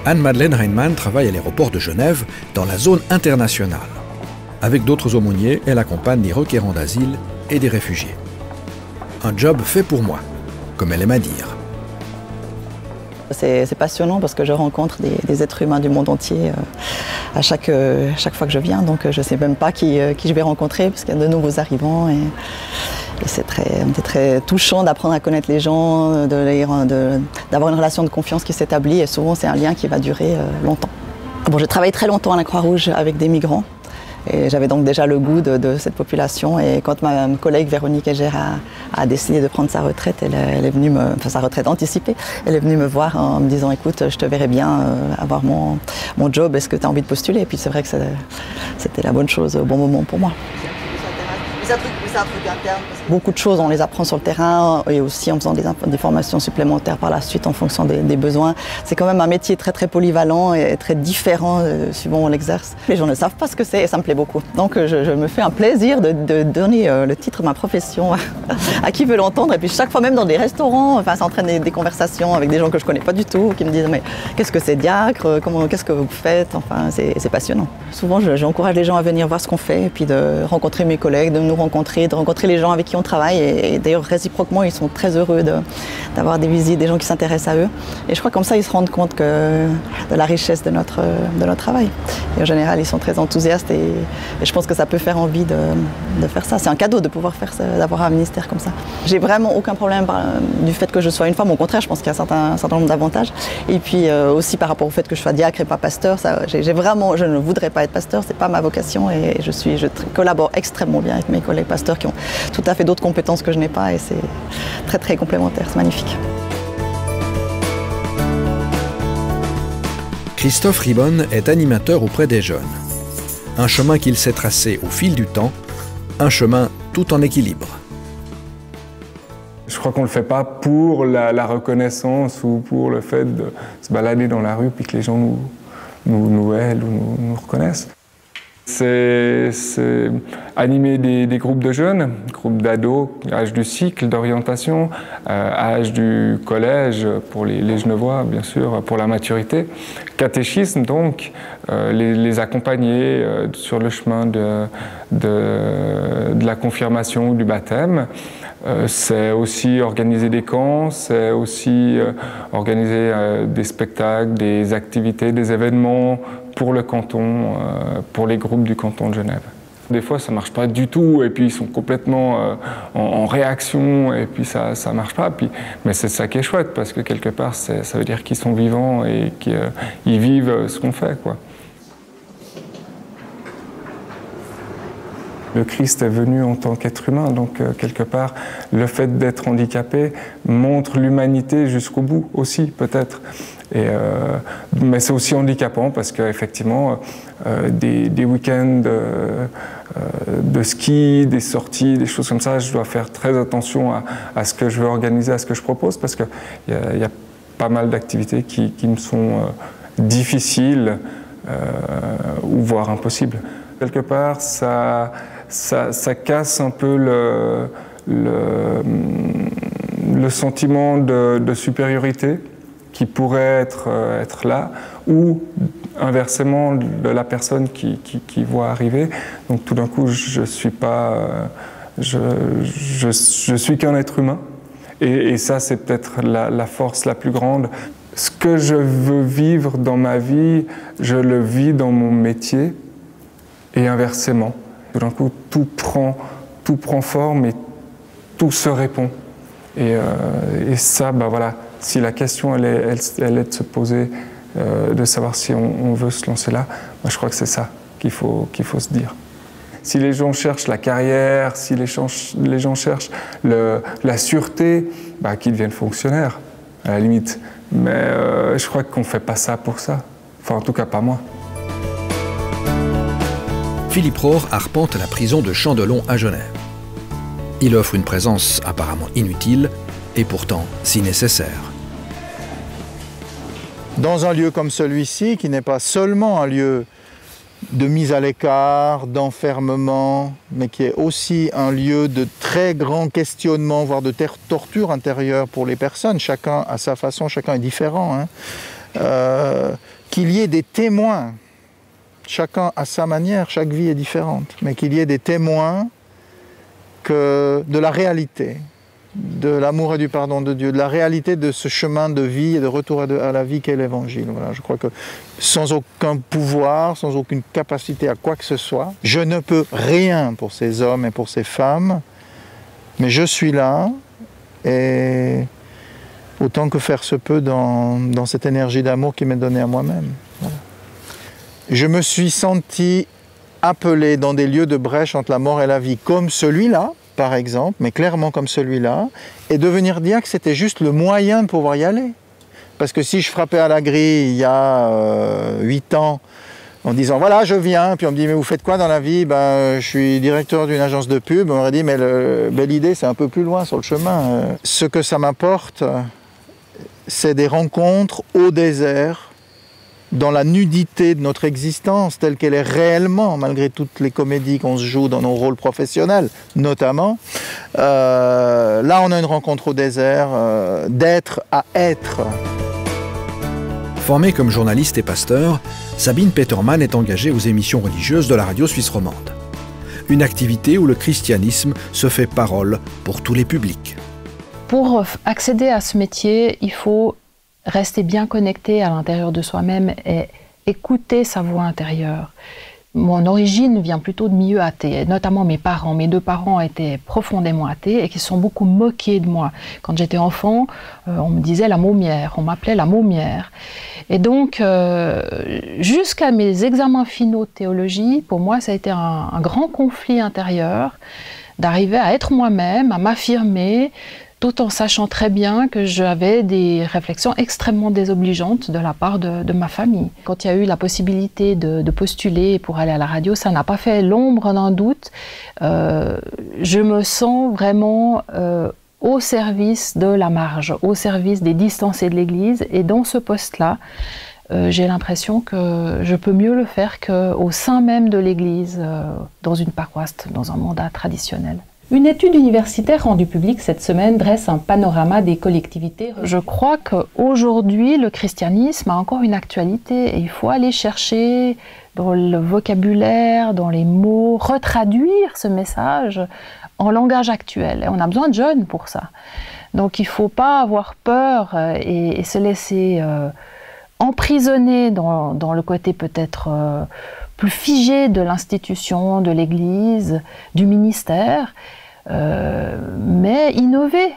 Anne-Madeleine Heinemann travaille à l'aéroport de Genève, dans la zone internationale. Avec d'autres aumôniers, elle accompagne des requérants d'asile et des réfugiés. Un job fait pour moi, comme elle aime à dire. C'est passionnant parce que je rencontre des êtres humains du monde entier à chaque fois que je viens. Donc je ne sais même pas qui je vais rencontrer parce qu'il y a de nouveaux arrivants. Et c'est très touchant d'apprendre à connaître les gens, d'avoir une relation de confiance qui s'établit. Et souvent, c'est un lien qui va durer longtemps. Bon, j'ai travaillé très longtemps à la Croix-Rouge avec des migrants. Et j'avais donc déjà le goût de cette population. Et quand ma collègue Véronique Eger a décidé de prendre sa retraite, elle est venue sa retraite anticipée, elle est venue me voir en me disant écoute, je te verrais bien avoir mon job, est-ce que tu as envie de postuler? Et puis c'est vrai que c'était la bonne chose au bon moment pour moi. C'est un truc interne. Beaucoup de choses, on les apprend sur le terrain et aussi en faisant des formations supplémentaires par la suite en fonction des besoins. C'est quand même un métier très très polyvalent et très différent suivant où on l'exerce. Les gens ne savent pas ce que c'est et ça me plaît beaucoup. Donc je me fais un plaisir de donner le titre de ma profession à qui veut l'entendre. Et puis chaque fois même dans des restaurants, ça entraîne des conversations avec des gens que je ne connais pas du tout, qui me disent mais qu'est-ce que c'est diacre, qu'est-ce que vous faites, enfin c'est passionnant. Souvent j'encourage les gens à venir voir ce qu'on fait et puis de rencontrer mes collègues, de nous rencontrer les gens avec qui on travaille et d'ailleurs réciproquement ils sont très heureux d'avoir des visites, des gens qui s'intéressent à eux et je crois que comme ça ils se rendent compte de la richesse de notre travail et en général ils sont très enthousiastes et je pense que ça peut faire envie de faire ça. C'est un cadeau de pouvoir faire ça, d'avoir un ministère comme ça. J'ai vraiment aucun problème du fait que je sois une femme, au contraire je pense qu'il y a un certain nombre d'avantages et puis aussi par rapport au fait que je sois diacre et pas pasteur, je ne voudrais pas être pasteur, c'est pas ma vocation et je collabore extrêmement bien avec mes collègues pasteurs qui ont tout à fait d'autres compétences que je n'ai pas et c'est très très complémentaire, c'est magnifique. Christophe Ribon est animateur auprès des jeunes. Un chemin qu'il s'est tracé au fil du temps, un chemin tout en équilibre. Je crois qu'on ne le fait pas pour la reconnaissance ou pour le fait de se balader dans la rue puis que les gens nous aident ou nous reconnaissent. C'est animer des groupes de jeunes, groupes d'ados, âge du cycle d'orientation, âge du collège pour les Genevois, bien sûr, pour la maturité. Catéchisme, donc, les accompagner sur le chemin de la confirmation ou du baptême. C'est aussi organiser des camps, c'est aussi organiser des spectacles, des activités, des événements pour le canton, pour les groupes du canton de Genève. Des fois, ça ne marche pas du tout, et puis ils sont complètement en réaction, et puis ça ne marche pas. Mais c'est ça qui est chouette, parce que quelque part, ça veut dire qu'ils sont vivants et qu'ils vivent ce qu'on fait, quoi. Le Christ est venu en tant qu'être humain, donc quelque part, le fait d'être handicapé montre l'humanité jusqu'au bout aussi, peut-être. Mais c'est aussi handicapant parce qu'effectivement, des week-ends de ski, des sorties, des choses comme ça, je dois faire très attention à ce que je veux organiser, à ce que je propose, parce qu'il y a pas mal d'activités qui me sont difficiles ou voire impossibles. Quelque part, ça casse un peu le sentiment de supériorité qui pourrait être là, ou inversement de la personne qui voit arriver. Donc tout d'un coup, je suis qu'un être humain, et ça c'est peut-être la force la plus grande. Ce que je veux vivre dans ma vie, je le vis dans mon métier, et inversement. Tout d'un coup, tout prend forme et tout se répond. Et ça, voilà, si la question elle est de se poser, de savoir si on veut se lancer là, je crois que c'est ça qu'il faut se dire. Si les gens cherchent la carrière, si les gens cherchent la sûreté, qu'ils deviennent fonctionnaires, à la limite. Mais je crois qu'on ne fait pas ça pour ça. Enfin, en tout cas, pas moi. Philippe Rohr arpente la prison de Chandelon à Genève. Il offre une présence apparemment inutile et pourtant si nécessaire. Dans un lieu comme celui-ci, qui n'est pas seulement un lieu de mise à l'écart, d'enfermement, mais qui est aussi un lieu de très grand questionnement, voire de torture intérieure pour les personnes. Chacun à sa façon, chacun est différent. qu'il y ait des témoins, chacun à sa manière, chaque vie est différente, mais qu'il y ait des témoins de la réalité, de l'amour et du pardon de Dieu, de la réalité de ce chemin de vie et de retour à la vie qu'est l'Évangile. Voilà, je crois que sans aucun pouvoir, sans aucune capacité à quoi que ce soit, je ne peux rien pour ces hommes et pour ces femmes, mais je suis là, et autant que faire se peut dans cette énergie d'amour qui m'est donnée à moi-même. Voilà. Je me suis senti appelé dans des lieux de brèche entre la mort et la vie, comme celui-là, par exemple, mais clairement comme celui-là, et devenir diacre, c'était juste le moyen de pouvoir y aller. Parce que si je frappais à la grille il y a 8 ans, en disant voilà je viens, puis on me dit mais vous faites quoi dans la vie? Ben je suis directeur d'une agence de pub. On m'aurait dit mais belle idée, c'est un peu plus loin sur le chemin. Ce que ça m'apporte, c'est des rencontres au désert, dans la nudité de notre existence telle qu'elle est réellement, malgré toutes les comédies qu'on se joue dans nos rôles professionnels, notamment. Là, on a une rencontre au désert, d'être à être. Formée comme journaliste et pasteur, Sabine Petermann est engagée aux émissions religieuses de la radio suisse romande. Une activité où le christianisme se fait parole pour tous les publics. Pour accéder à ce métier, il faut rester bien connecté à l'intérieur de soi-même et écouter sa voix intérieure. Mon origine vient plutôt de milieu athée, notamment mes parents. Mes 2 parents étaient profondément athées et qui se sont beaucoup moqués de moi. Quand j'étais enfant, on me disait la mômière, on m'appelait la mômière. Et donc, jusqu'à mes examens finaux de théologie, pour moi, ça a été un grand conflit intérieur d'arriver à être moi-même, à m'affirmer, tout en sachant très bien que j'avais des réflexions extrêmement désobligeantes de la part de ma famille. Quand il y a eu la possibilité de postuler pour aller à la radio, ça n'a pas fait l'ombre d'un doute. Je me sens vraiment au service de la marge, au service des distancés de l'Église, et dans ce poste-là, j'ai l'impression que je peux mieux le faire qu'au sein même de l'Église, dans une paroisse, dans un mandat traditionnel. Une étude universitaire rendue publique cette semaine dresse un panorama des collectivités. Je crois qu'aujourd'hui, le christianisme a encore une actualité et il faut aller chercher dans le vocabulaire, dans les mots, retraduire ce message en langage actuel. Et on a besoin de jeunes pour ça. Donc il ne faut pas avoir peur et se laisser emprisonner dans le côté peut-être plus figé de l'institution, de l'Église, du ministère. Mais innover